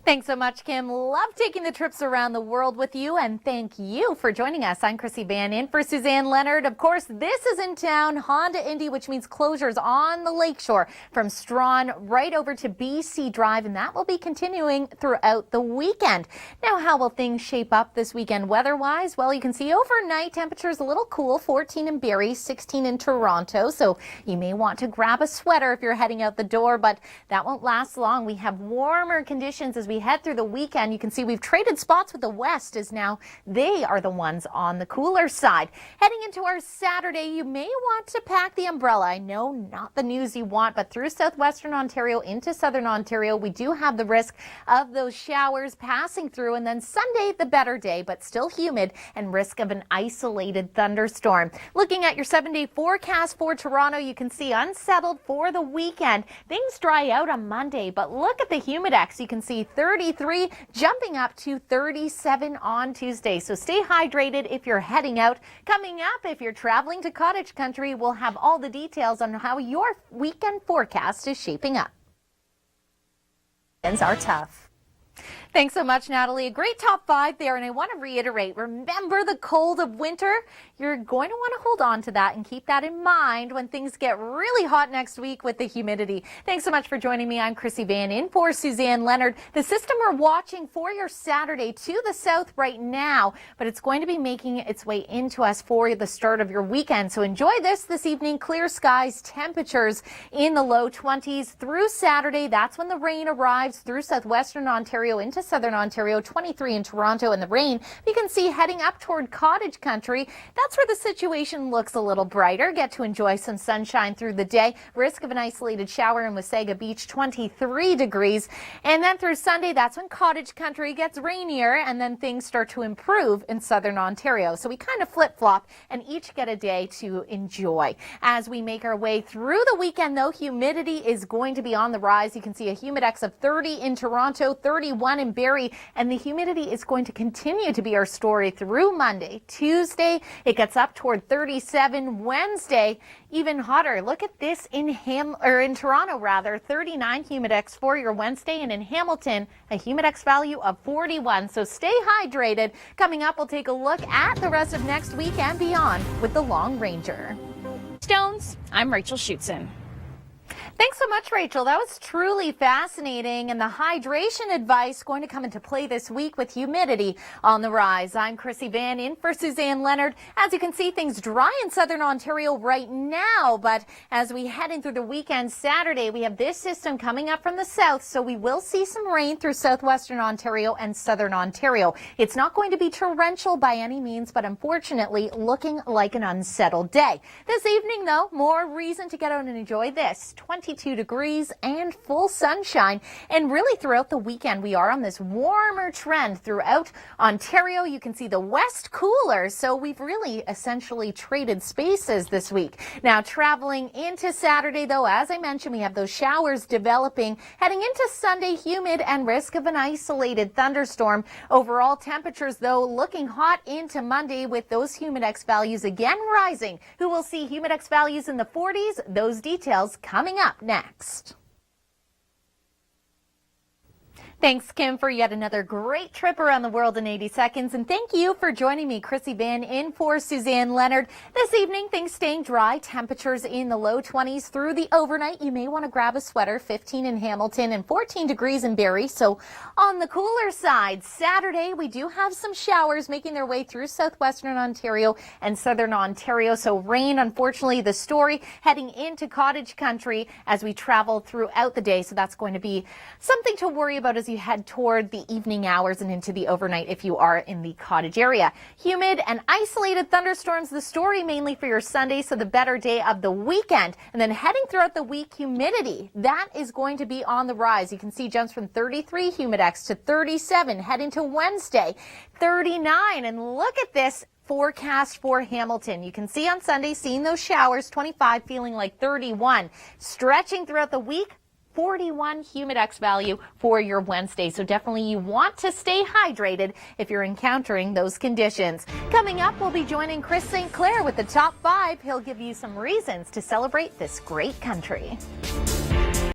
Thanks so much, Kim. Love taking the trips around the world with you, and thank you for joining us. I'm Krissy Vann in for Suzanne Leonard. Of course, this is in town, Honda Indy, which means closures on the lakeshore from Strawn right over to BC Drive, and that will be continuing throughout the weekend. Now, how will things shape up this weekend weather-wise? Well, you can see overnight temperatures a little cool, 14 in Barrie, 16 in Toronto, so you may want to grab a sweater if you're heading out the door, but that won't last long. We have warmer conditions as we head through the weekend. You can see we've traded spots with the west, as now they are the ones on the cooler side. Heading into our Saturday, you may want to pack the umbrella. I know not the news you want, but through southwestern Ontario into southern Ontario, we do have the risk of those showers passing through, and then Sunday, the better day, but still humid and risk of an isolated thunderstorm. Looking at your 7-day forecast for Toronto, you can see unsettled for the weekend. Things dry out on Monday, but look at the humidex. You can see 33 jumping up to 37 on Tuesday. So stay hydrated if you're heading out. Coming up, if you're traveling to cottage country, we'll have all the details on how your weekend forecast is shaping up. Weekends are tough. Thanks so much, Natalie. A great top 5 there, and I want to reiterate, remember the cold of winter? You're going to want to hold on to that and keep that in mind when things get really hot next week with the humidity. Thanks so much for joining me. I'm Krissy Vann in for Suzanne Leonard. The system we're watching for your Saturday to the south right now, but it's going to be making its way into us for the start of your weekend. So enjoy this evening. Clear skies, temperatures in the low 20s through Saturday. That's when the rain arrives through southwestern Ontario into southern Ontario, 23 in Toronto, and the rain you can see heading up toward cottage country. That's where the situation looks a little brighter. Get to enjoy some sunshine through the day. Risk of an isolated shower in Wasaga Beach, 23 degrees. And then through Sunday, that's when cottage country gets rainier, and then things start to improve in southern Ontario. So we kind of flip-flop and each get a day to enjoy. As we make our way through the weekend, though, humidity is going to be on the rise. You can see a humidex of 30 in Toronto, 31 in Barrie, and the humidity is going to continue to be our story through Monday. Tuesday, it gets up toward 37. Wednesday, even hotter. Look at this in Toronto, 39 humidex for your Wednesday, and in Hamilton, a humidex value of 41. So stay hydrated. Coming up, we'll take a look at the rest of next week and beyond with the Long Ranger. Stones, I'm Rachel Schutzen. Thanks so much, Rachel. That was truly fascinating. And the hydration advice going to come into play this week with humidity on the rise. I'm Krissy Vann in for Suzanne Leonard. As you can see, things dry in southern Ontario right now. But as we head in through the weekend, Saturday, we have this system coming up from the south. So we will see some rain through southwestern Ontario and southern Ontario. It's not going to be torrential by any means, but unfortunately looking like an unsettled day. This evening, though, more reason to get out and enjoy this. 22 degrees and full sunshine, and really throughout the weekend we are on this warmer trend throughout Ontario. You can see the west cooler, so we've really essentially traded spaces this week. Now traveling into Saturday, though, as I mentioned, we have those showers developing. Heading into Sunday, humid and risk of an isolated thunderstorm. Overall temperatures, though, looking hot into Monday with those humidex values again rising. Who will see humidex values in the 40s? Those details coming up next. Thanks, Kim, for yet another great trip around the world in 80 seconds. And thank you for joining me, Krissy Vann, in for Suzanne Leonard. This evening, things staying dry, temperatures in the low 20s through the overnight. You may want to grab a sweater, 15 in Hamilton and 14 degrees in Barrie. So on the cooler side, Saturday, we do have some showers making their way through southwestern Ontario and southern Ontario. So rain, unfortunately, the story heading into cottage country as we travel throughout the day. So that's going to be something to worry about as you head toward the evening hours and into the overnight if you are in the cottage area. Humid and isolated thunderstorms, the story mainly for your Sunday, so the better day of the weekend. And then heading throughout the week, humidity, that is going to be on the rise. You can see jumps from 33 humidex to 37, heading to Wednesday, 39. And look at this forecast for Hamilton. You can see on Sunday, seeing those showers, 25, feeling like 31. Stretching throughout the week, 41 humidex value for your Wednesday. So definitely you want to stay hydrated if you're encountering those conditions. Coming up, we'll be joining Chris St. Clair with the top 5. He'll give you some reasons to celebrate this great country.